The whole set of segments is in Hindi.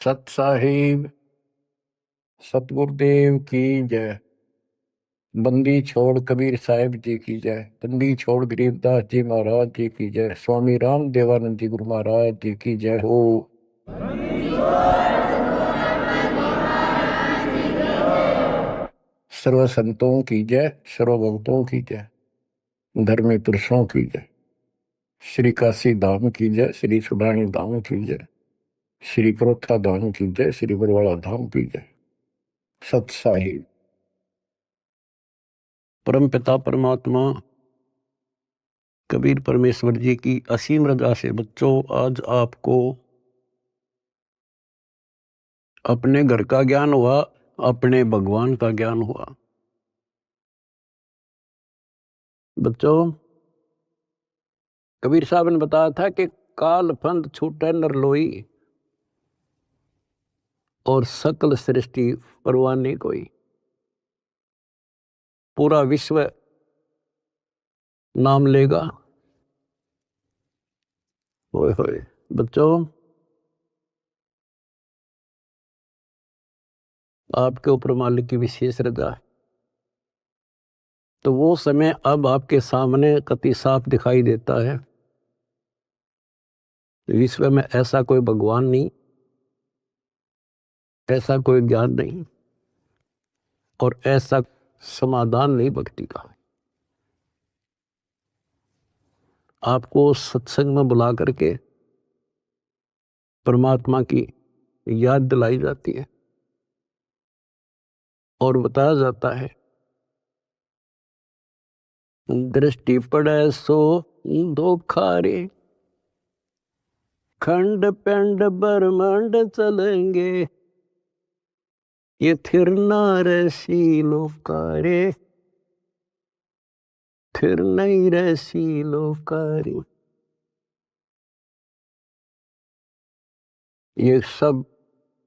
सत साहिब सतगुरुदेव की जय। बंदी छोड़ कबीर साहिब जी की जय। बंदी छोड़ गरीबदास जी महाराज जी की जय। स्वामी राम देवानंद जी गुरु महाराज जी की जय हो। सर्व संतों की जय, सर्व भक्तों की जय, धर्मी पुरुषों की जय। श्री काशी धाम की जय, श्री सुडानी धाम की जय, श्री क्रोथा धाम की जय, श्री बरवाड़ा धाम की जय। सत साहिब। परम पिता परमात्मा कबीर परमेश्वर जी की असीम रजा से बच्चों आज आपको अपने घर का ज्ञान हुआ, अपने भगवान का ज्ञान हुआ। बच्चों, कबीर साहब ने बताया था कि काल फंद छूटे नर लोई और सकल सृष्टि परवाह नहीं कोई। पूरा विश्व नाम लेगा। होए होए बच्चों, आपके ऊपर मालिक की विशेष रजा है। तो वो समय अब आपके सामने कति साफ दिखाई देता है। विश्व में ऐसा कोई भगवान नहीं, ऐसा कोई ज्ञान नहीं और ऐसा समाधान नहीं भक्ति का। आपको सत्संग में बुला करके परमात्मा की याद दिलाई जाती है और बताया जाता है दृष्टि पड़े सो धोखा रे, खंड पिंड ब्रह्मांड चलेंगे, ये थिर रसी लोकारे, थिर नहीं रसी लोकारे। ये सब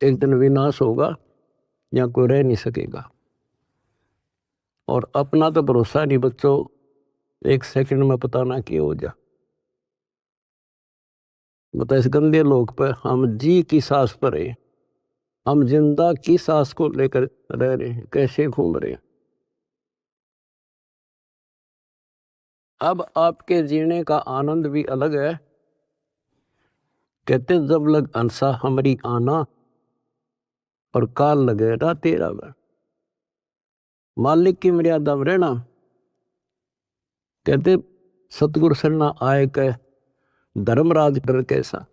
एक दिन विनाश होगा, या कोई रह नहीं सकेगा। और अपना तो भरोसा नहीं बच्चों, एक सेकंड में पता ना क्या हो जा। बता, इस गंदे लोक पर हम जी की सांस पर है, हम जिंदा की सांस को लेकर रह रहे हैं, कैसे घूम रहे हैं। अब आपके जीने का आनंद भी अलग है। कहते जब लग अंसा हमारी आना और काल लगे ना तेरा में, मालिक की मर्यादा में रहना। कहते सतगुरु सरना आए कह धर्मराज डर कैसा।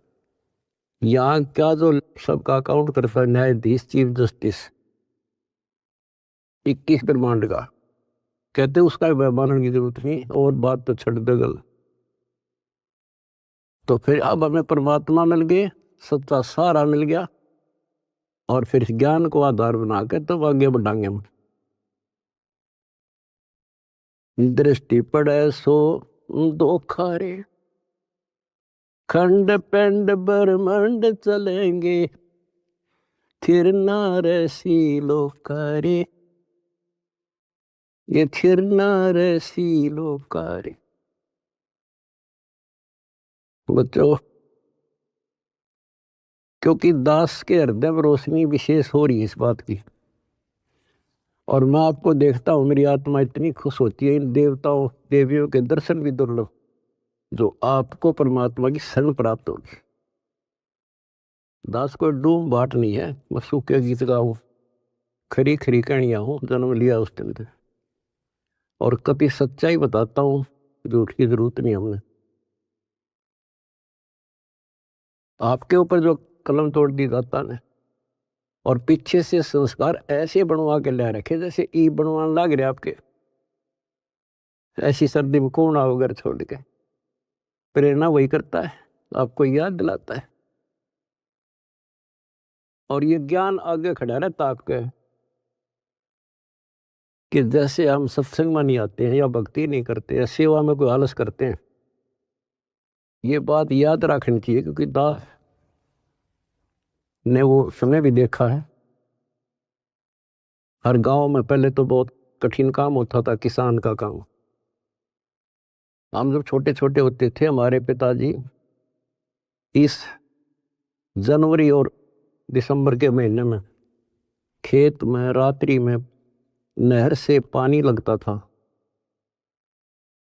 यहाँ क्या जो सबका अकाउंट करता है न्यायाधीश चीफ जस्टिस 21 ब्रह्मांड का, कहते उसका मानने की जरूरत नहीं और बात तो छड़ दगल। तो फिर अब हमें परमात्मा मिल गए, सच्चा सारा मिल गया और फिर ज्ञान को आधार बना के तब आगे बढ़ाएंगे हम। दृष्टि पड़े सो धोखा रे, खंड पिंड ब्रह्मांड चलेंगे, थिर ना रसी लोकारे, ये थिर ना रसी लोकारे। बच्चों, क्योंकि दास के हृदय में रोशनी विशेष हो रही है इस बात की, और मैं आपको देखता हूं मेरी आत्मा इतनी खुश होती है। इन देवताओं देवियों के दर्शन भी दुर्लभ, जो आपको परमात्मा की शरण प्राप्त होगी। दास को डूम बाट नहीं है, मैं सूखे गीत गाऊं, खरी खरी कहानिया हूं, जन्म लिया उस दिन से। और कभी सच्चाई बताता हूं, झूठ की जरूरत नहीं हमने। आपके ऊपर जो कलम तोड़ दी दाता ने, और पीछे से संस्कार ऐसे बनवा के ले रखे जैसे ई बनवाने लग रहे आपके। ऐसी सर्दी में कौन आओ घर छोड़ के। प्रेरणा वही करता है, आपको याद दिलाता है। और ये ज्ञान आगे खड़ा रहता आपके, कि जैसे हम सत्संग में नहीं आते हैं या भक्ति नहीं करते या सेवा में कोई आलस करते हैं। ये बात याद रखनी चाहिए, क्योंकि दास ने वो समय भी देखा है। हर गांव में पहले तो बहुत कठिन काम होता था, किसान का काम। हम जब छोटे छोटे होते थे, हमारे पिताजी इस जनवरी और दिसंबर के महीने में खेत में रात्रि में नहर से पानी लगता था।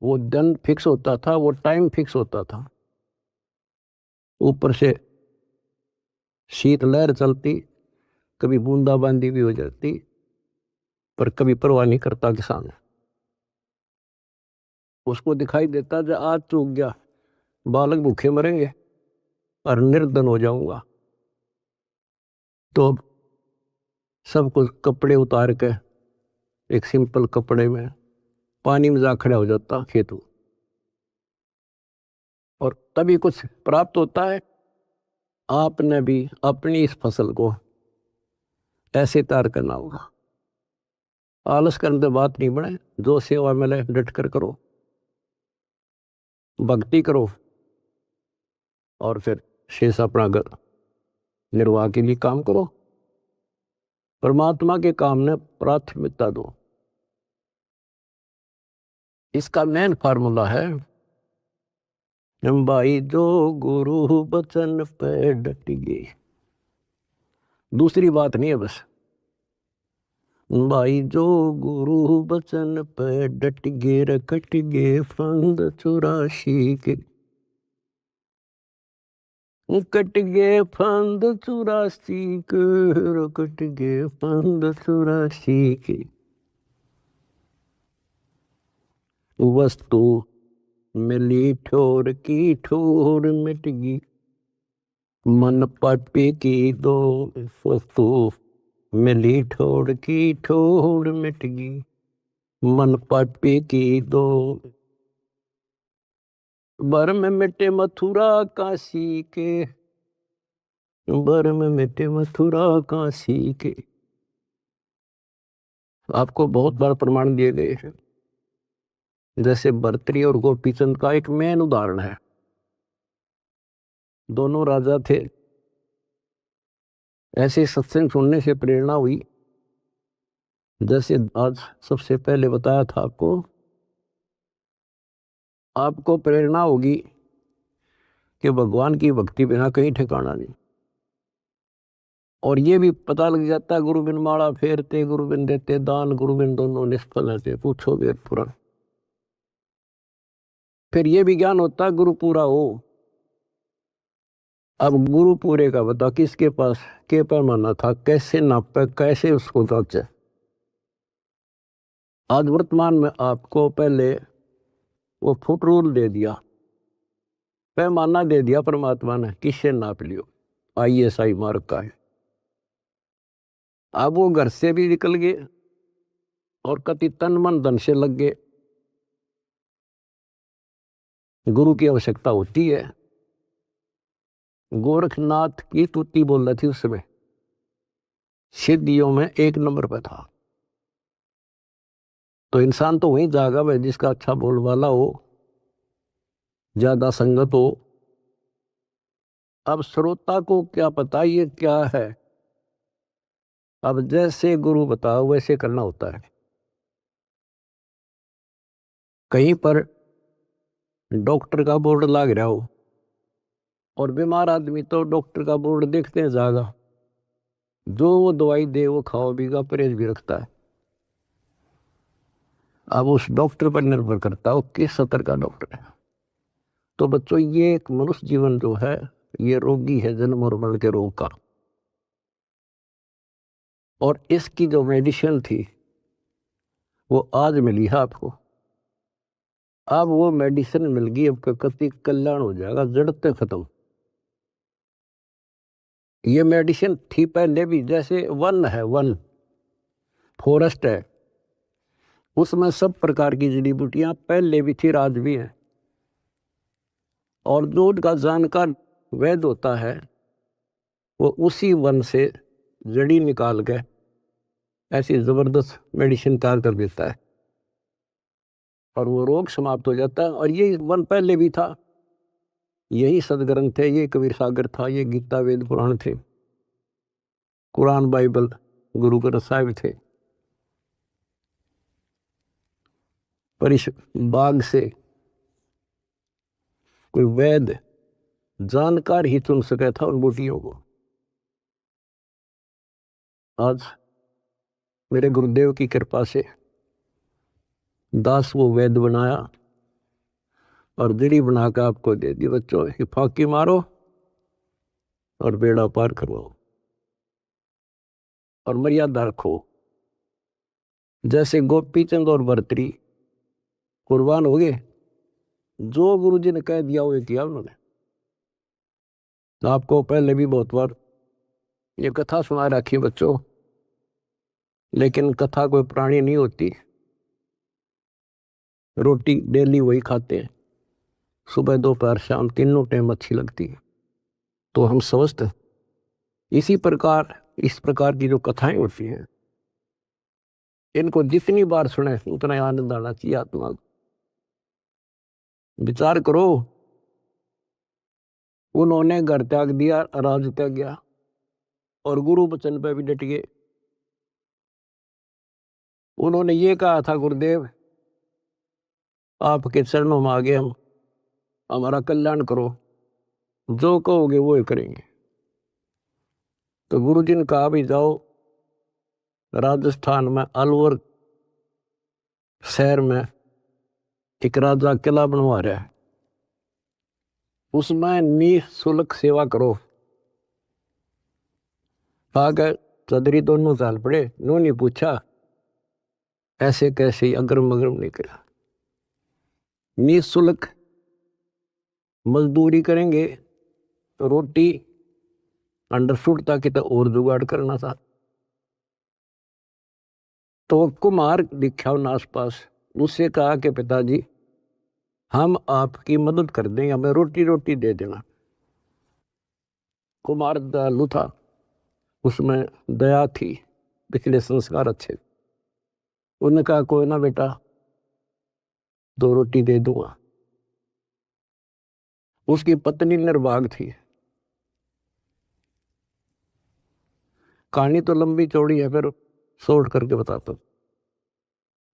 वो दिन फिक्स होता था, वो टाइम फिक्स होता था। ऊपर से शीत लहर चलती, कभी बूंदाबांदी भी हो जाती, पर कभी परवाह नहीं करता किसान। उसको दिखाई देता जो आज चूक गया, बालक भूखे मरेंगे और निर्धन हो जाऊंगा। तो सब कुछ कपड़े उतार के एक सिंपल कपड़े में पानी में जा खड़ा हो जाता खेतों, और तभी कुछ प्राप्त होता है। आपने भी अपनी इस फसल को ऐसे तैयार करना होगा। आलस करने से बात नहीं बने, जो सेवा मिले डट कर करो, भक्ति करो, और फिर शेष अपना घर निर्वाह के लिए काम करो। परमात्मा के काम ने प्राथमिकता दो। इसका मेन फार्मूला है, भाई जो गुरु बचन पे डट गए। दूसरी बात नहीं है बस, भाई जो गुरु बचन पे डट गे रकट गे फंद 84 के, कट गे फंद 84 के, रकट गे फंद 84 के। वस्तु मिली ठोर की ठोर मिट गई, मन पापी की दो। वस्तु मिली ठोर की ठोर मिट गई, मन पापी की दो। बर में मिटे मथुरा काशी के, बर में मिटे मथुरा काशी के। आपको बहुत बार प्रमाण दिए गए हैं। जैसे भर्तृहरि और गोपीचंद का एक मेन उदाहरण है। दोनों राजा थे। ऐसे सत्संग सुनने से प्रेरणा हुई, जैसे आज सबसे पहले बताया था आपको प्रेरणा होगी कि भगवान की भक्ति बिना कहीं ठिकाना नहीं। और ये भी पता लग जाता है, गुरु बिन माला फेरते गुरु बिन देते दान, गुरु बिन दोनों निष्फल रहते, पूछो वेद पुराण। फिर ये भी ज्ञान होता है गुरु पूरा हो। अब गुरु पूरे का बता, किसके पास के पैमाना था, कैसे नापे, कैसे उसको जांचे। आज वर्तमान में आपको पहले वो फुट रूल दे दिया, पैमाना दे दिया परमात्मा ने, किससे नाप लियो। ISI मार्क का है। अब वो घर से भी निकल गए और कति तन मन धन से लग गए। गुरु की आवश्यकता होती है। गोरखनाथ की तुति बोल रही थी उस समय, सिद्धियों में 1 नंबर पर था। तो इंसान तो वहीं जागा भाई जिसका अच्छा बोलवाला हो, ज्यादा संगत हो। अब श्रोता को क्या पता ये क्या है। अब जैसे गुरु बताओ वैसे करना होता है। कहीं पर डॉक्टर का बोर्ड लग रहा हो और बीमार आदमी तो डॉक्टर का बोर्ड देखते हैं जागा, जो वो दवाई दे वो खाओ बीगा, परहेज भी रखता है। अब उस डॉक्टर पर निर्भर करता हो किस स्तर का डॉक्टर है। तो बच्चों, ये एक मनुष्य जीवन जो है ये रोगी है, जन्म और मरण के रोग का। और इसकी जो मेडिसिन थी वो आज मिली है आपको। अब वो मेडिसिन मिल गई, अब कति कल्याण हो जाएगा, जड़ते खत्म। ये मेडिसिन थी पहले भी, जैसे वन है, वन फॉरेस्ट है, उसमें सब प्रकार की जड़ी बूटियां पहले भी थी, आज भी है। और जो का जानकार वैद्य होता है वो उसी वन से जड़ी निकाल के ऐसी जबरदस्त मेडिसिन तैयार कर देता है और वो रोग समाप्त हो जाता है। और ये वन पहले भी था, यही सदग्रंथ थे, ये कबीर सागर था, ये गीता वेद पुराण थे, कुरान बाइबल गुरु ग्रंथ साहिब थे। पर इस बाग से कोई वैद्य जानकार ही चुन सका था उन बूटियों को। आज मेरे गुरुदेव की कृपा से दास वो वैद बनाया और जड़ी बना कर आपको दे दी। बच्चों ये फाकी मारो और बेड़ा पार करवाओ और मर्यादा रखो। जैसे गोपी चंद और भर्तरी कुर्बान हो गए, जो गुरु जी ने कह दिया वो किया उन्होंने। आपको पहले भी बहुत बार ये कथा सुना रखी बच्चों, लेकिन कथा कोई पुरानी नहीं होती। रोटी डेली वही खाते हैं, सुबह दोपहर शाम तीनों टाइम अच्छी लगती है। तो हम स्वस्थ इसी प्रकार इस प्रकार की जो कथाएं होती हैं, इनको जितनी बार सुने उतना आनंद आना चाहिए आत्मा को। विचार करो, उन्होंने घर त्याग दिया, राज त्याग गया और गुरु वचन पे भी डट गए। उन्होंने ये कहा था, गुरुदेव आपके चरणों में आगे हम, हमारा कल्याण करो, जो कहोगे वो ही करेंगे। तो गुरु जी ने कहा भी जाओ राजस्थान में अलवर शहर में एक राजा किला बनवा रहा है, उसमें निःशुल्क सेवा करो। आगे चौधरी दोनों साल पड़े, उन्होंने पूछा ऐसे कैसे, अगरम अगरम नहीं करा। निःशुल्क मजदूरी करेंगे तो रोटी अंडरस्टूड था कि तो और जुगाड़ करना था। तो कुमार दिखा उन आसपास, उससे कहा कि पिताजी हम आपकी मदद कर देंगे, हमें रोटी रोटी दे देना। कुमार दयालु था, उसमें दया थी, पिछले संस्कार अच्छे। उन्होंने कहा कोई ना बेटा, 2 रोटी दे दूंगा। उसकी पत्नी निर्भाग थी। कहानी तो लंबी चौड़ी है, फिर शॉर्ट करके बताता हूँ।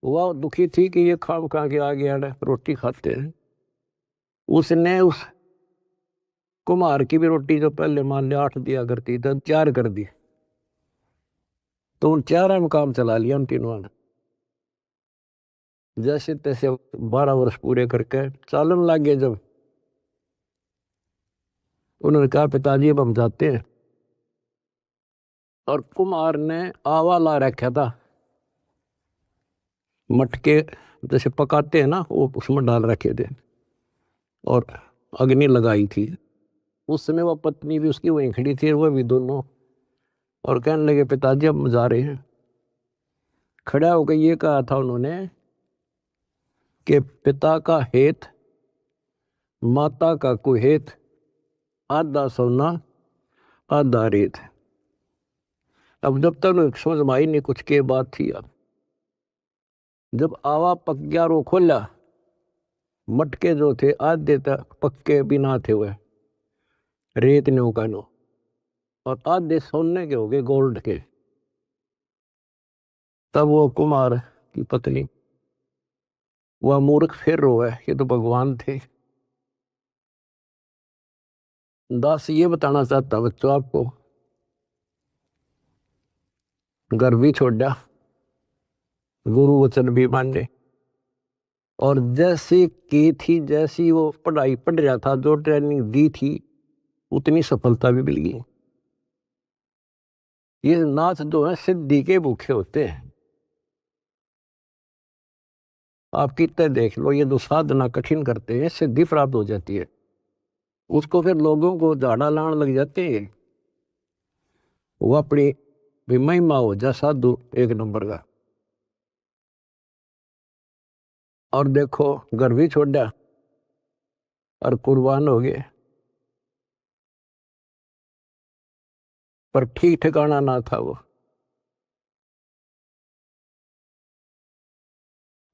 वह दुखी थी कि ये खाम खा के आ गया रोटी खाते हैं। उसने उस कुमार की भी रोटी जो पहले मान लिया 8 दिया करती तो 4 कर दी। तो उन 4 में काम चला लिया उन तीनों ने। जैसे तैसे 12 वर्ष पूरे करके चालन लग गए। जब उन्होंने कहा पिताजी अब हम जाते हैं, और कुमार ने आवा ला रखा था, मटके जैसे पकाते हैं ना वो उसमें डाल रखे थे और अग्नि लगाई थी। उस समय वह पत्नी भी उसकी वहीं खड़ी थी, वह भी दोनों, और कहने लगे पिताजी अब जा रहे हैं। खड़ा होकर ये कहा था उन्होंने कि पिता का हेत माता का कुहेत, आधा सोना आधा रेत। अब जब तक समझ में आई नहीं कुछ के बात थी। अब जब आवा पक गया रो खोला, मटके जो थे आधे तक पक्के बिना थे हुए रेत ने उकानो, और आधे सोने के हो गए गोल्ड के। तब वो कुमार की पत्नी, वह मूर्ख फिर रोए, ये तो भगवान थे। दास ये बताना चाहता बच्चों आपको, घर भी छोड़ा, गुरु वचन भी माने, और जैसी की थी, जैसी वो पढ़ाई पढ़ रहा था, जो ट्रेनिंग दी थी, उतनी सफलता भी मिल गई। ये नाथ जो है सिद्धि के भूखे होते हैं। आप कितने देख लो, ये जो साधना कठिन करते हैं सिद्धि प्राप्त हो जाती है, उसको फिर लोगों को झाड़ा लाने लग जाते हैं। वो अपनी भी महिमा हो जा साधु एक नंबर का। और देखो घर भी छोड़ा और कुर्बान हो गए, पर ठीक ठिकाना ना था वो।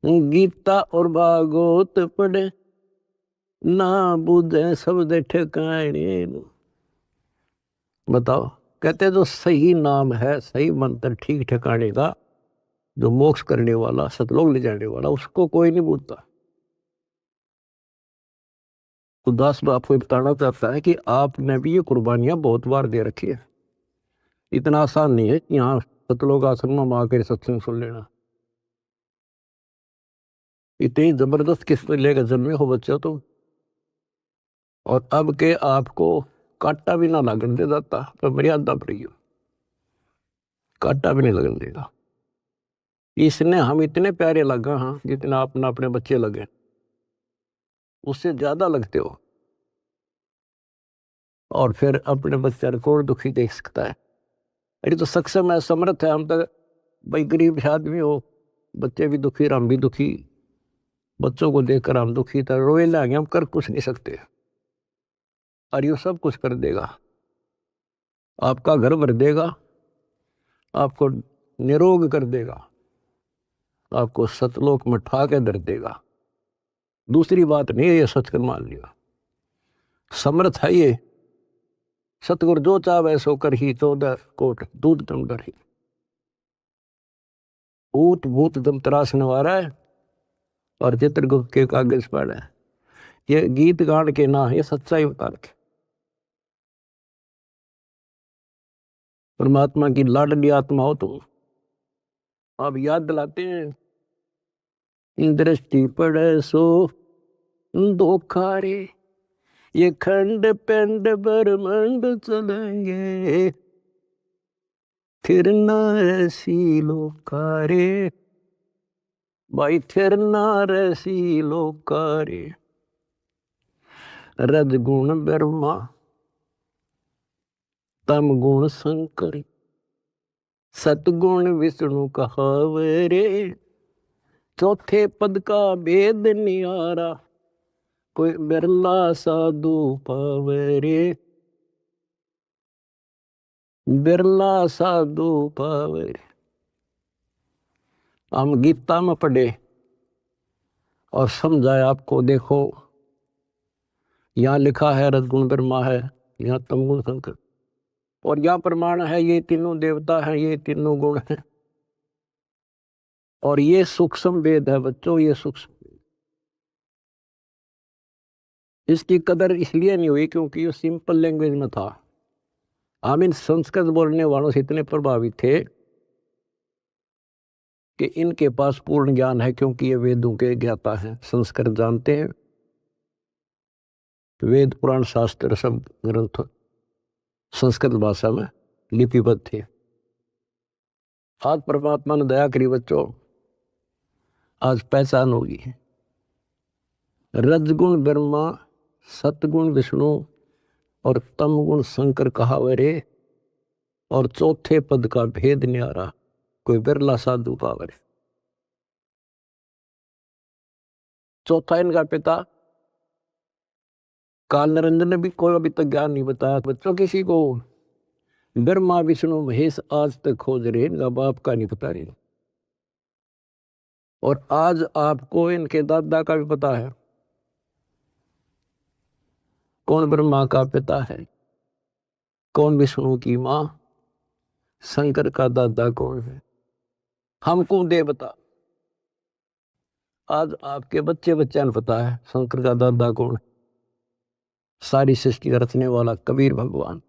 गीता और भागवत पढ़े ना बुझे शब्द ठिकाने। बताओ, कहते जो सही नाम है, सही मंत्र ठीक ठिकाने का, जो मोक्ष करने वाला, सतलोक ले जाने वाला, उसको कोई नहीं पूछता। तो दास बाप को बताना चाहता है कि आपने भी ये कुर्बानियां बहुत बार दे रखी है। इतना आसान नहीं है यहाँ सतलोक आश्रम में आकर सत्संग सुन लेना। इतनी जबरदस्त किस्म लेकर जन्मे हो बच्चा तुम, और अब के आपको कांटा भी ना लगन दे जाता तो मर्यादा पर ही हो, कांटा भी नहीं लगन देगा। इसने हम इतने प्यारे लगा, हाँ, जितना अपना अपने बच्चे लगे, उससे ज्यादा लगते हो। और फिर अपने बच्चे को दुखी देख सकता है? अरे तो सक्षम है, समर्थ है। हम तो भाई गरीब आदमी हो, बच्चे भी दुखी, हम भी दुखी, बच्चों को देखकर हम दुखी था, रोए लागे, हम कर कुछ नहीं सकते। और ये सब कुछ कर देगा, आपका घर भर देगा, आपको निरोग कर देगा, आपको सतलोक में ठा के धर देगा। दूसरी बात नहीं है, ये सच कर मान लिया, समर्थ है ये। सतगुरु जो चाहे सो कर ही, 14 कोट दूध तुम डर ही। ऊट भूत दम तरासने वाला है और चित्रगुप्त के कागज पर है। ये गीत गान के ना, ये सच्चाई बता रखे। परमात्मा की लाडली आत्मा हो तुम। अब याद दिलाते हैं, दृष्टि पड़े सो धोखा रे, ये खंड पिंड ब्रह्मंड चलेंगे, फिर ना ऐसी लोकारे, भाई फिर ना ऐसी लोकारे। रजगुण ब्रह्मा, तम गुण शंकर, सतगुण विष्णु कहावे रे, चौथे पद का भेद नियारा, कोई बिरला साधु पावे रे, बिरला साधु पावे रे। हम गीता में पढ़े और समझाए आपको। देखो यहाँ लिखा है रजगुण ब्रह्मा है, यहाँ तमगुण शंकर, और यहाँ प्रमाण है ये तीनों देवता हैं, ये तीनों गुण हैं। और ये सूक्ष्म वेद है बच्चों, ये सूक्ष्म। इसकी कदर इसलिए नहीं हुई क्योंकि ये सिंपल लैंग्वेज में था। हम इन संस्कृत बोलने वालों से इतने प्रभावित थे कि इनके पास पूर्ण ज्ञान है, क्योंकि ये वेदों के ज्ञाता हैं, संस्कृत जानते हैं, वेद पुराण शास्त्र सब ग्रंथ संस्कृत भाषा में लिपिबद्ध थे। आज परमात्मा ने दया करी बच्चों, आज पहचान होगी। रजगुण ब्रह्मा, सतगुण विष्णु और तमगुण शंकर कहावे रे, और चौथे पद का भेद न्यारा, कोई बिरला साधु पावे। चौथा इनका पिता काल निरंजन ने भी कोई अभी तक ज्ञान नहीं बताया बच्चों किसी को। ब्रह्मा विष्णु महेश आज तक खोज रहे, इनका बाप का नहीं पता रहे। और आज आपको इनके दादा का भी पता है, कौन ब्रह्मा का पिता है, कौन विष्णु की माँ, शंकर का दादा कौन है, हमको दे बता। आज आपके बच्चे बच्चा ने पता है शंकर का दादा कौन है। सारी सृष्टि का रचने वाला कबीर भगवान।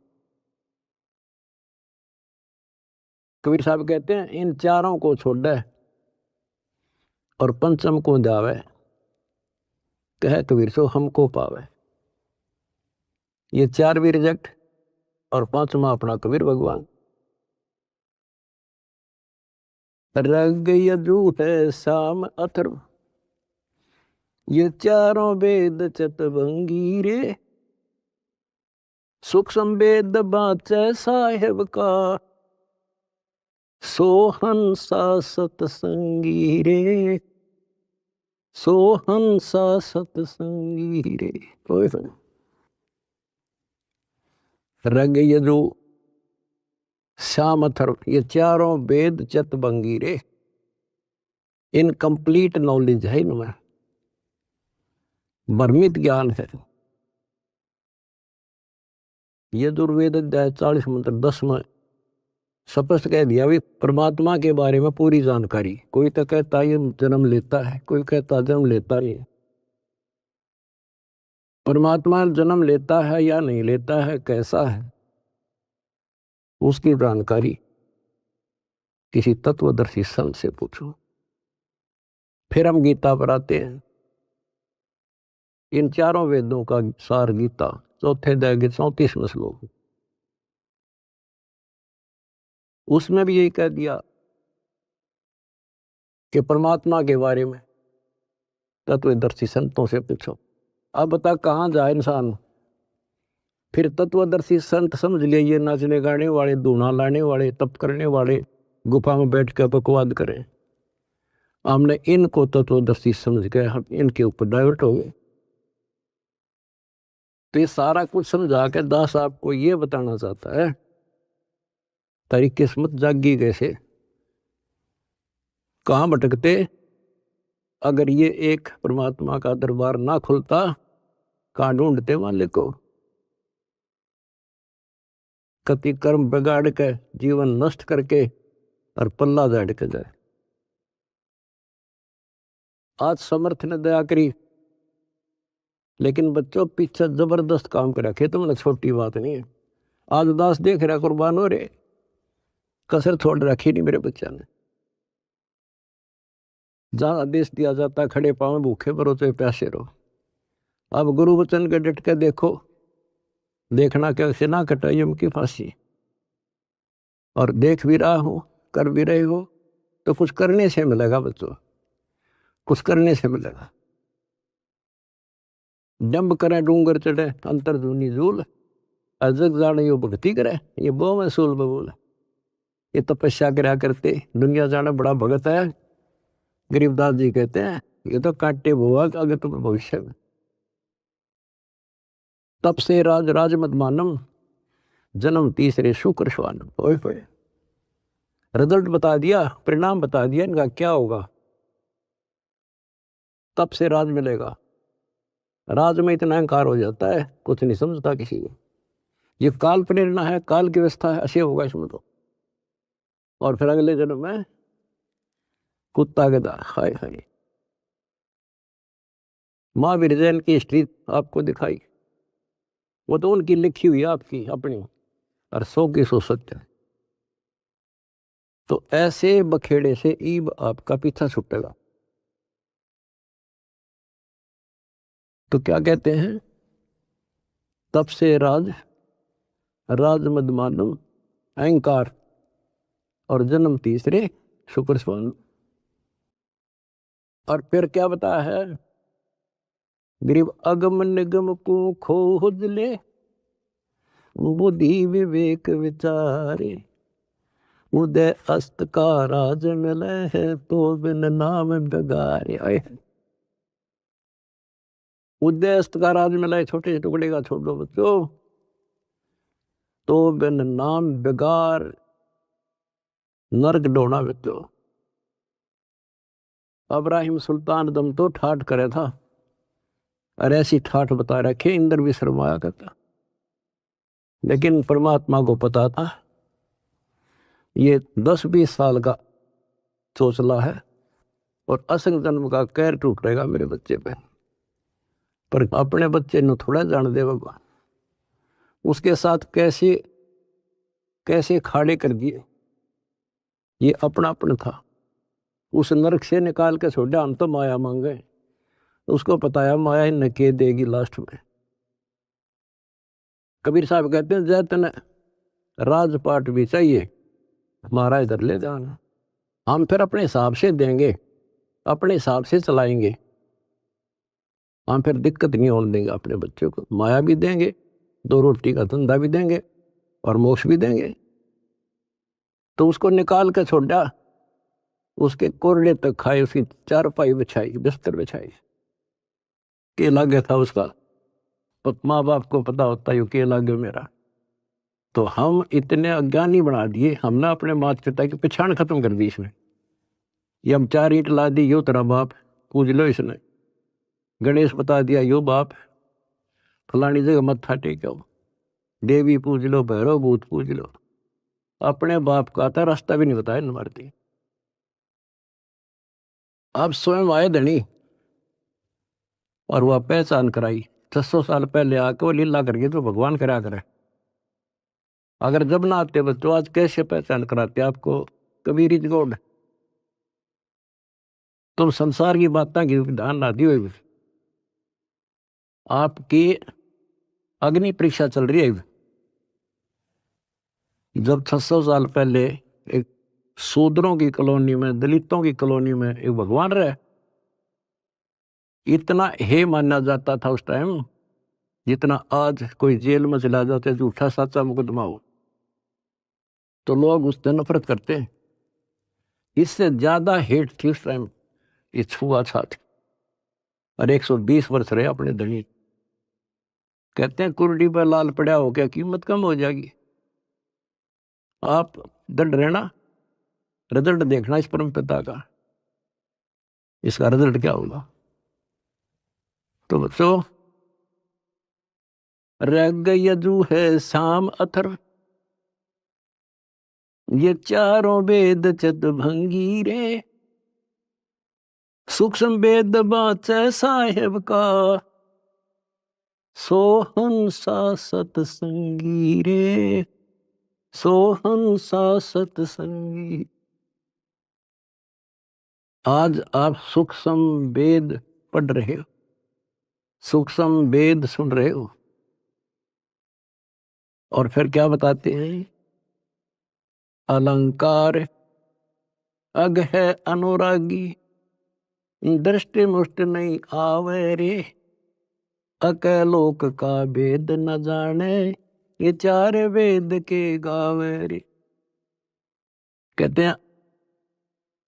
कबीर साहब कहते हैं, इन चारों को छोड़े और पंचम को जावे, कहे कबीर सो हमको पावे। ये चार भी रिजेक्ट और पांचवा अपना कबीर भगवान। रग यजु है शाम अथर्व, ये चारों वेद चतवंगी रे, सूक्ष्म वेद बाचे साहेब का, सोहंसा सतसंगी रे, सोहंसा सतसंगी रे। रग यजु श्याम अथर्व, ये चारों वेद चतवंगी रे, इनकम्प्लीट नॉलेज है इनमें, भ्रमित ज्ञान है। यजुर्वेद अध्याय 40 मंत्र 10 में स्पष्ट कह दिया भी परमात्मा के बारे में पूरी जानकारी। कोई तो कहता है ये जन्म लेता है, कोई कहता जन्म लेता नहीं। परमात्मा जन्म लेता है या नहीं लेता है, कैसा है, उसकी जानकारी किसी तत्वदर्शी संत से पूछो। फिर हम गीता पर आते हैं। इन चारों वेदों का सार गीता, चौथे अध्याय के 34वें श्लोक, उसमें भी यही कह दिया कि परमात्मा के बारे में तत्वदर्शी संतों से पूछो। अब बता कहाँ जाए इंसान। फिर तत्वदर्शी संत समझ लिए ये नाचने गाने वाले, धूना लाने वाले, तप करने वाले, गुफा में बैठ कर बकवाद करें। हमने इनको तत्वदर्शी समझ गए, हम इनके ऊपर डाइवर्ट हो गए। तो ये सारा कुछ समझा के दास आपको ये बताना चाहता है, तेरी किस्मत जागी कैसे, कहाँ भटकते अगर ये एक परमात्मा का दरबार ना खुलता, कहाँ ढूंढते मालिक को। कति कर्म बिगाड़ के जीवन नष्ट करके और पल्ला झाड़ के जाए। आज समर्थ ने दया करी, लेकिन बच्चों पीछे जबरदस्त काम कर रखे, तुमने छोटी बात नहीं है। आज दास देख रहा कुर्बान हो रहे, कसर छोड़ रखी नहीं मेरे बच्चा ने। जहां आदेश दिया जाता खड़े पांव भूखे भरो तो प्यासे रहो। अब गुरु वचन के डट के देखो, देखना कैसे ना कटाई यम की फांसी। और देख भी रहा हो, कर भी रहे हो, तो कुछ करने से मिलेगा बच्चों, कुछ करने से मिलेगा। डंब करे डूंगर चढ़े अंतर धुनी झूल, अजग जाने यो भक्ति करे ये बो में सूल बबूल। ये तपस्या करा करते दुनिया जाना बड़ा भगत है। गरीबदास जी कहते हैं ये तो काटे बुआ अगर तुम भविष्य में। तप से राज राज मत मानम, जन्म तीसरे शुक्र श्वानम। ओए होए, रिजल्ट बता दिया, परिणाम बता दिया इनका क्या होगा। तप से राज मिलेगा। राज में इतना अहंकार हो जाता है, कुछ नहीं समझता किसी को। ये काल प्रेरणा है, काल की व्यवस्था है, ऐसे होगा इसमें तो। और फिर अगले जन्म में कुत्ता गधा। हाय हाय। महावीर जैन की हिस्ट्री आपको दिखाई, वो तो उनकी लिखी हुई आपकी अपनी, और 100 की 100 सत्य है। तो ऐसे बखेड़े से ईब आपका पीछा छूटेगा। तो क्या कहते हैं, तप से राज राज मद मानो अहंकार, और जन्म तीसरे शुक्र स्वान। और फिर क्या बताया है, गरीब अगम निगम को खोज ले, बुद्धि विवेक विचारे, उदय अस्त का राज मिले है तो बिन नाम बेगारे। उदय अस्त का राज मिला है, छोटे से टुकड़े का छोड़ दो बच्चों, तो बिन नाम बेगार नरक डोना बच्चों। अब्राहिम सुल्तान दम तो ठाठ करे था, और ऐसी ठाठ बता रखे इंद्र भी शर्माया करता। लेकिन परमात्मा को पता था ये 10-20 साल का चोचला है, और असंग जन्म का कहर टूटेगा मेरे बच्चे पे। पर अपने बच्चे ने थोड़ा जान दे भगवान, उसके साथ कैसे कैसे खाड़े कर दिए। ये अपनापन था, उस नरक से निकाल के छोड़ा, हम तो माया मांगे। उसको पता है माया ही नके देगी लास्ट में। कबीर साहब कहते हैं जय तने राजपाट भी चाहिए, हमारा इधर ले जाना। हम फिर अपने हिसाब से देंगे, अपने हिसाब से चलाएंगे। हम फिर दिक्कत नहीं होने देंगे अपने बच्चों को। माया भी देंगे, 2 रोटी का धंधा भी देंगे, और मोक्ष भी देंगे। तो उसको निकाल के छोड़ा, उसके कोरडे तक खाए, उसकी चारपाई बिछाई, बिस्तर बिछाई। के लागे था उसका, माँ बाप को पता होता है के लागे मेरा। तो हम इतने अज्ञानी बना दिए, हमने अपने माता पिता की पहचान खत्म कर दी इसमें। ये हम 4 ईंट ला दी, यो तेरा बाप, पूज लो इसने। गणेश बता दिया यो बाप, फलानी जगह मत्था टेको, देवी पूज लो, भैरव भूत पूज लो। अपने बाप का था रास्ता भी नहीं बताया न मारती। अब स्वयं आए धनी, और वह पहचान कराई। 600 साल पहले आके वो लीला करके तो भगवान करा करे। अगर जब ना आते बच्चों, आज कैसे पहचान कराते आपको। Kabir is God. तुम संसार की बातें की ध्यान ना दियो। आपकी अग्नि परीक्षा चल रही है। जब 600 साल पहले एक शूद्रों की कॉलोनी में, दलितों की कॉलोनी में एक भगवान रहे, इतना हे माना जाता था उस टाइम जितना आज कोई जेल में चला जाते झूठा सच्चा मुकदमा हो तो लोग उससे नफरत करते हैं। इससे ज्यादा हेट थी उस टाइम ये छुआछूत। और 120 वर्ष रहे अपने धनी। कहते हैं कुर्डी पर लाल पड़ा हो क्या कीमत कम हो जाएगी। आप दंड रहना, रिजल्ट देखना इस परम पिता का, इसका रिजल्ट क्या होगा। तो बच्चों, रग यजु है शाम अथर, ये चारों वेद चत भंगी रे, सूक्ष्म वेद बाचे साहेब का, सोहंसा सतसंगी रे, सोहंसा सतसंगी। आज आप सूक्ष्म वेद पढ़ रहे हो, सूक्ष्म वेद सुन रहे हो, और फिर क्या बताते हैं, अलंकार अग है अनुरागी, दृष्टि मुष्ट नहीं आवे रे, अकलोक का वेद न जाने, ये चार वेद के गावे रे। कहते हैं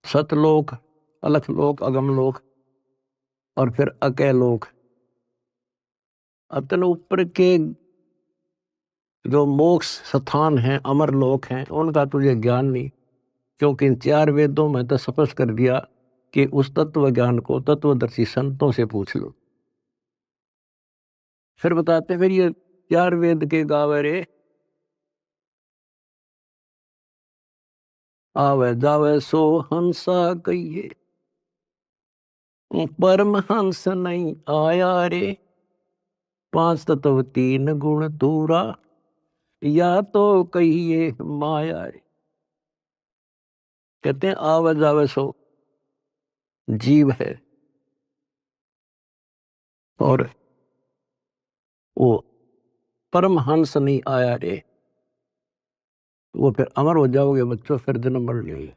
सतलोक, अलखलोक, अगमलोक और फिर अकलोक। अतन ऊपर के जो मोक्ष स्थान हैं, अमर लोक हैं, उनका तुझे ज्ञान नहीं, क्योंकि इन चार वेदों में तो स्पष्ट कर दिया कि उस तत्व ज्ञान को तत्वदर्शी संतों से पूछ लो। फिर बताते फिर ये चार वेद के गावे रे, आवे जावे सो हंसा कहिए, परमहंस नहीं आया रे, पांच तत्व तीन गुण दूरा, या तो कहिए माया रे। कहते हैं आवे जावे सो जीव है, और वो परमहंस नहीं आया रे, वो फिर अमर हो जाओगे बच्चों, फिर जन्म मर लेंगे।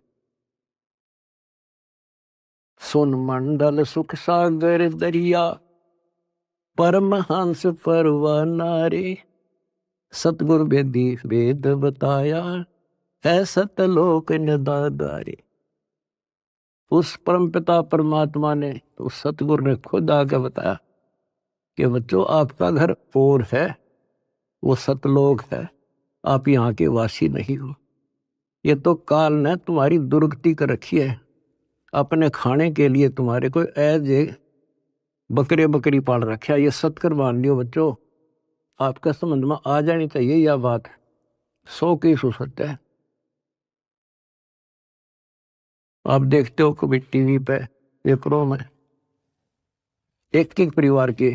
सुन मंडल सुख सागर दरिया, परमहंस परवाना रे, सतगुरु वेदी वेद बताया, है सतलोक निदादारे। उस परम पिता परमात्मा ने, उस सतगुरु ने खुद आके बताया कि बच्चों आपका घर और है, वो सतलोक है, आप यहाँ के वासी नहीं हो। ये तो काल ने तुम्हारी दुर्गति कर रखी है, अपने खाने के लिए तुम्हारे को ऐज बकरे बकरी पाल रखा है। ये सत्कर मान लियो बच्चों, आपका समझ में आ जानी चाहिए यह बात, 100% सत्य है। आप देखते हो कभी टीवी पे पेपरों में एक एक परिवार के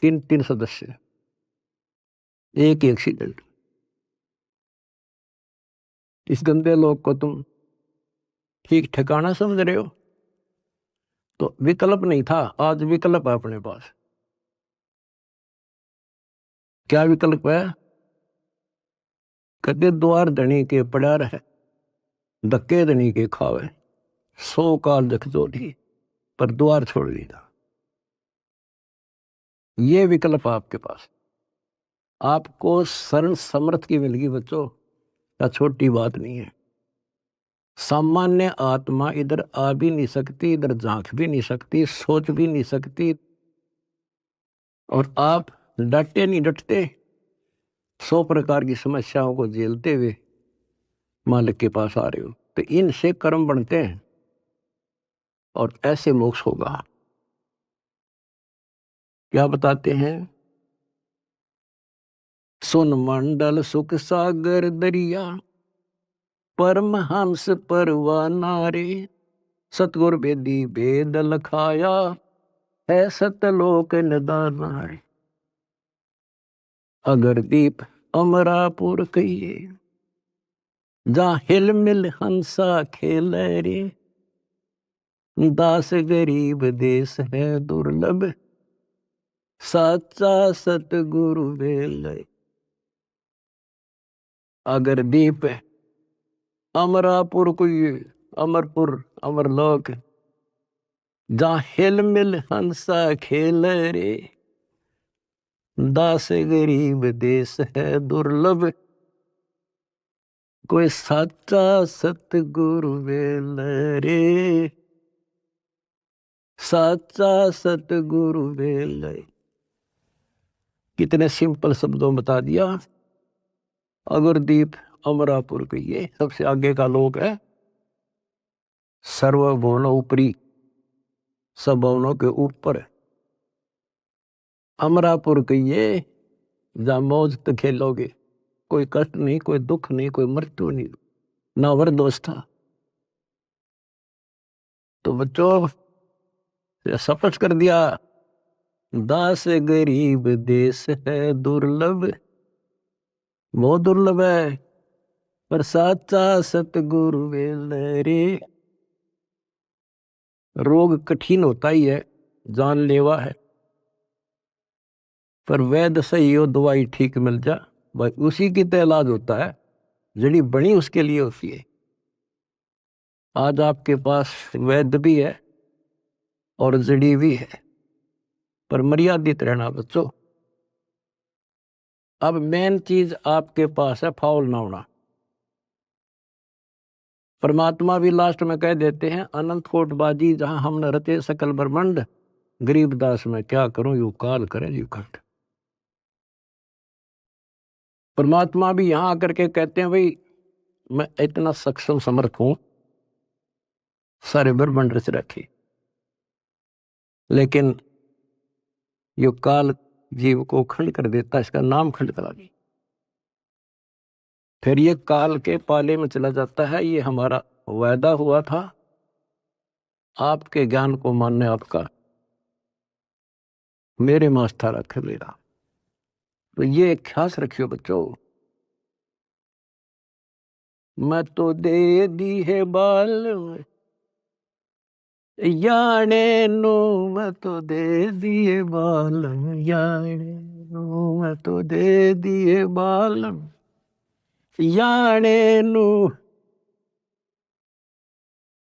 3-3 सदस्य, एक ही एक्सीडेंट। इस गंदे लोग को तुम ठीक ठिकाना समझ रहे हो। तो विकल्प नहीं था, आज विकल्प है अपने पास। क्या विकल्प है? कहते द्वार धनी के पड़ा रहे, धक्के धनी के खावे, 100 काल जख जोड़ी, पर द्वार छोड़ दिया। ये विकल्प आपके पास, आपको शरण समर्थ की मिल गई बच्चों, क्या छोटी बात नहीं है। सामान्य आत्मा इधर आ भी नहीं सकती, इधर झांक भी नहीं सकती, सोच भी नहीं सकती, और आप डटे नहीं डटते, 100 प्रकार की समस्याओं को झेलते हुए मालिक के पास आ रहे हो। तो इनसे कर्म बनते हैं और ऐसे मोक्ष होगा। क्या बताते हैं, सुन मंडल सुख सागर दरिया, परमहंस परवाना रे, सतगुर वेदी वेद लखाया, है सतलोक निदाना रे। अगर दीप अमरापुर कहिए, जहाँ हिल मिल हंसा खेल रे, दास गरीब देश है दुर्लभ, साचा सतगुरु बेल। अगर दीप अमरापुर कोई अमरपुर अमरलोक, जहाँ हिल मिल हंसा खेल रे, दास गरीब देश है दुर्लभ, कोई साचा सतगुरु बेल रे, साचा सतगुरु बेल। कितने सिंपल शब्दों में बता दिया। अगरदीप अमरापुर के ये सबसे आगे का लोक है, सर्वभुवन ऊपरी, सब भवनों के ऊपर। अमरापुर के ये जहाँ मौज तो खेलोगे, कोई कष्ट नहीं, कोई दुख नहीं, कोई मृत्यु नहीं, ना वृद्धावस्था। तो बच्चों स्पष्ट कर दिया, दास गरीब देश है दुर्लभ, बहुत दुर्लभ है, पर साचा सतगुरु बेल रे। रोग कठिन होता ही है, जानलेवा है, पर वैद्य सही हो, दवाई ठीक मिल जा, भाई उसी की तो इलाज होता है, जड़ी बनी उसके लिए होती है। आज आपके पास वैद्य भी है और जड़ी भी है, पर मर्यादित रहना बच्चों। अब मेन चीज आपके पास है फाउल ना होना। परमात्मा भी लास्ट में कह देते हैं, अनंत कोटबाजी जहां हमने रचे सकल ब्रह्मांड, गरीबदास में क्या करूं यू काल करे यू खंड। परमात्मा भी यहां आकर के कहते हैं, भाई मैं इतना सक्षम समर्थ हूं, सारे ब्रह्मांड रच रखे, लेकिन यो काल जीव को खंड कर देता, इसका नाम खंड करा दी, फिर ये काल के पाले में चला जाता है। ये हमारा वायदा हुआ था, आपके ज्ञान को मानने आपका, मेरे में आस्था रखे मेरा। तो ये ख्यास रखियो बच्चों, मैं तो दे दी है बाल याने नो, मैं तो दे दिए बाल याने नो, मैं तो दे दिए बाल याने नो।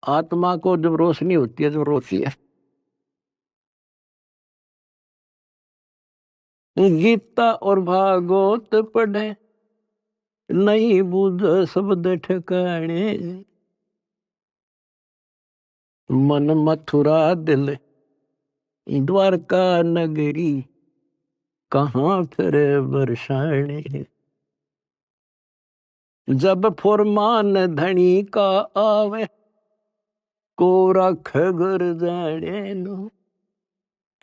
आत्मा को जब रोशनी होती है, जब रोती है, गीता और भागवत पढ़े, नहीं बुझ शब्द ठिकाने, मन मथुरा दिल द्वारका नगरी, कहाँ फिर बरसाने। जब फुरमान धनी का आवे, को रख घर जाने नो,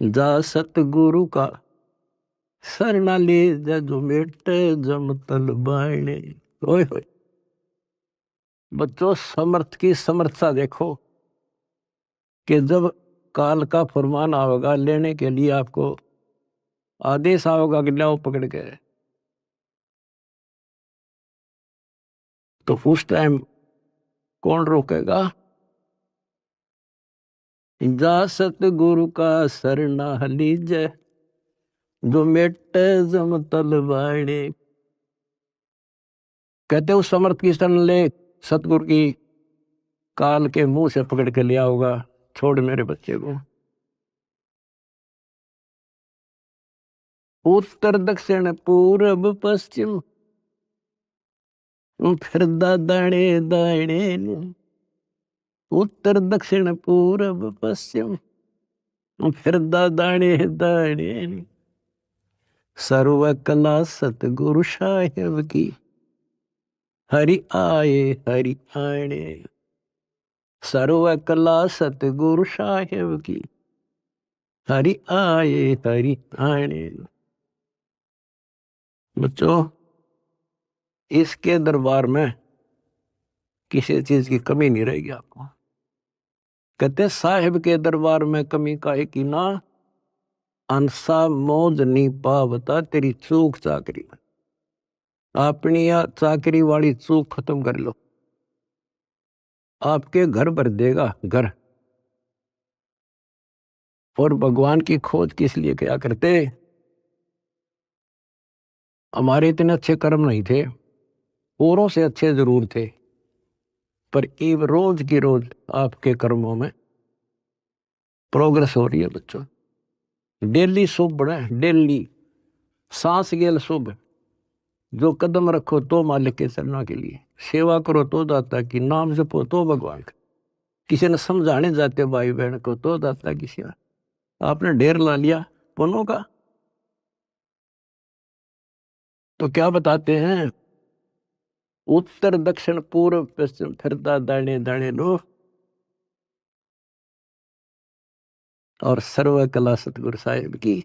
जा सतगुरु का सरना ले जा, जो मेटे जम तल बाणे। ओए होए बच्चों, समर्थ की समर्थता देखो, कि जब काल का फरमान आवेगा लेने के लिए, आपको आदेश आवेगा कि लाओ पकड़ के, तो उस टाइम कौन रोकेगा? जा सतगुरु का सरना लीजे, जो मेटे जम तल बाणे। कहते उस समर्थ की शरण ले, सतगुरु की काल के मुंह से पकड़ के लिया होगा, छोड़ मेरे बच्चे को। उत्तर दक्षिण पूर्व पश्चिम, फिर दाणे दाणे, उत्तर दक्षिण पूर्व पश्चिम, फिर दाणे दाणे। सर्व कला सतगुरु साहेब की, हरि आए हरि आने। सर्व कला सतगुरु साहेब की, हरि आए हरि आने। बच्चों, इसके दरबार में किसी चीज की कमी नहीं रहेगी आपको। कहते साहिब के दरबार में कमी काहे की ना, अंसा मौज नहीं पावता तेरी चूक चाकरी में। अपनी या चाकरी वाली चूक खत्म कर लो, आपके घर भर देगा घर। और भगवान की खोज किस लिए क्या करते? हमारे इतने अच्छे कर्म नहीं थे, औरों से अच्छे जरूर थे, पर एक रोज की रोज आपके कर्मों में प्रोग्रेस हो रही है बच्चों। डेली शुभ बढ़े, डेली सांस गेल शुभ। जो कदम रखो तो मालिक के चरणों के लिए, सेवा करो तो दाता की, नाम जपो तो भगवान का, किसी ने समझाने जाते भाई बहन को तो दाता की सेवा। आपने ढेर ला लिया पुण्यों का, तो क्या बताते हैं? उत्तर दक्षिण पूर्व पश्चिम फिरता दाने दाने लो, और सर्व कला सतगुरु साहिब की,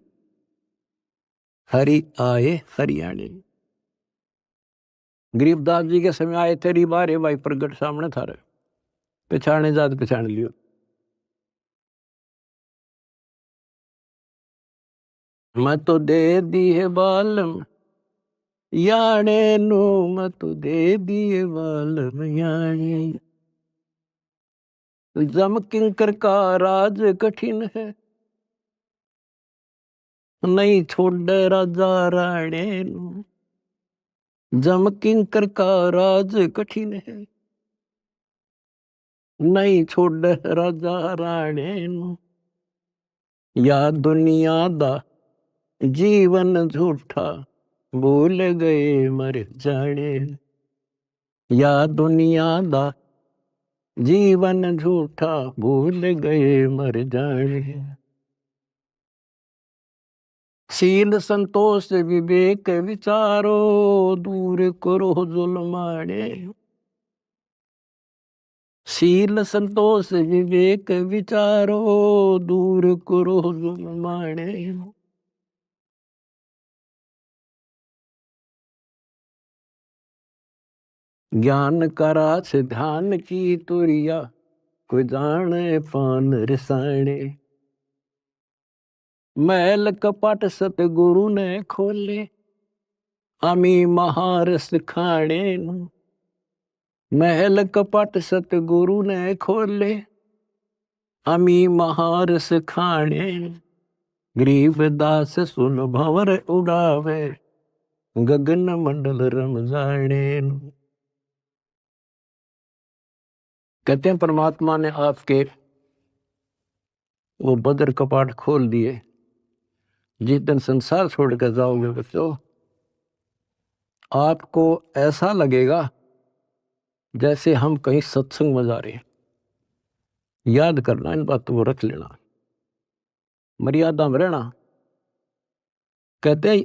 हरि आए हरियाणे। गरीबदास जी के समय आए तेरी बारे भाई प्रगट सामने था रे, पछाने जात पछाण लियो। मैं तो दे दी है बालम याने नो, मैं तो दे दिए बालम याने। जम किंकर का राज कठिन है, नहीं छोड़ राजा राणे नु। जम किंकर का राज कठिन है, नहीं छोड़ राजा राणे नु। या दुनिया दा जीवन झूठा, भूल गए मर जाने। या दुनिया दा जीवन झूठा, भूल गए मर जाने। शील संतोष विवेक विचारो, दूर करो जुल्माने। शील संतोष विवेक विचारो, दूर करो जुल्माने। ज्ञान करा से ध्यान की तुरिया, कोई जाने पान रसाने। मैल कपट सतगुरु ने खोले, अमी महारस खाने। महल कपट सतगुरु ने खोले, अमी महारस खाने। गरीबदास सुन भंवर उड़ावे, गगन मंडल रम जाने। कहते हैं परमात्मा ने आपके वो बदर कपाट खोल दिए। जिस दिन संसार छोड़कर जाओगे बच्चों, आपको ऐसा लगेगा जैसे हम कहीं सत्संग में जा रहे हैं। याद करना, इन बातों को रख लेना, मर्यादा में रहना। कहते हैं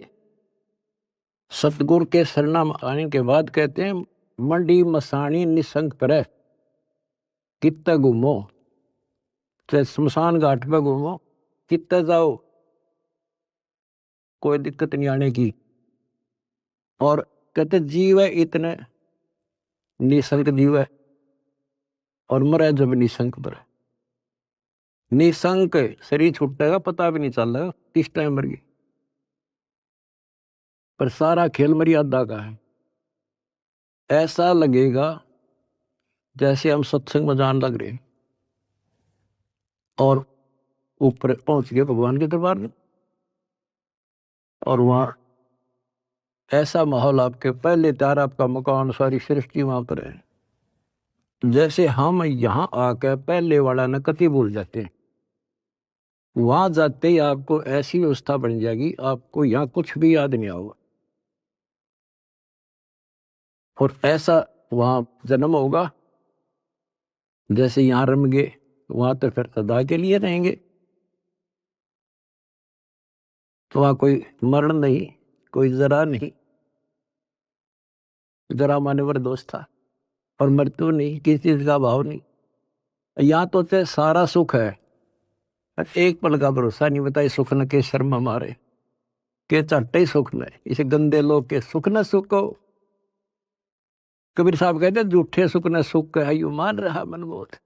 सतगुरु के शरणा में आने के बाद कहते हैं मंडी मसानी निसंग पर कित्ते घूमो, चाहे शमशान घाट पे घूमो, कित्ते जाओ, कोई दिक्कत नहीं आने की। और कहते जीव है इतने निसंक जीव है, और मरे जब निसंक पर। निसंक शरीर छूटेगा पता भी नहीं चल रहा किस टाइम मर गई, पर सारा खेल मर्यादा का है। ऐसा लगेगा जैसे हम सत्संग में जान लग रहे और ऊपर पहुंच गए भगवान के दरबार में, और वहां ऐसा माहौल आपके पहले तैयार, आपका मकान सारी सृष्टि वहां पर है। जैसे हम यहाँ आकर पहले वाला न कति भूल जाते हैं, वहां जाते ही आपको ऐसी व्यवस्था बन जाएगी, आपको यहाँ कुछ भी याद नहीं होगा। और ऐसा वहां जन्म होगा जैसे यहाँ रम गए, वहां तो फिर सदा के लिए रहेंगे। तो वहां कोई मरण नहीं, कोई जरा नहीं, जरा मानवर दोष था, और मृत्यु नहीं, किसी चीज का भाव नहीं। यहाँ तो चाहे सारा सुख है, एक पल का भरोसा नहीं, बताए सुख न के शर्म हमारे, के चट्टे ही सुख न, इसे गंदे लोग के सुख न सुख हो। कबीर साहब कहते झूठे सुख न सुख है, यू मान रहा मनमोद।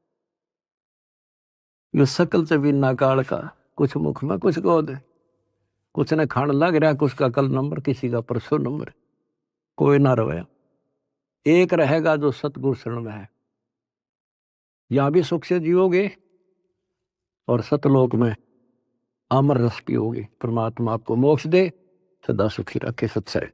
यो सकल से बिना काल का, कुछ मुख में कुछ गोद, कुछ ने खान लग रहा, कुछ का कल नंबर, किसी का परसों नंबर। कोई ना रहे, एक रहेगा जो सतगुरु शरण में है। यहां भी सुख से जियोगे और सतलोक में अमर रस पियोगे। परमात्मा आपको मोक्ष दे, सदा सुखी रखे। सत्सय।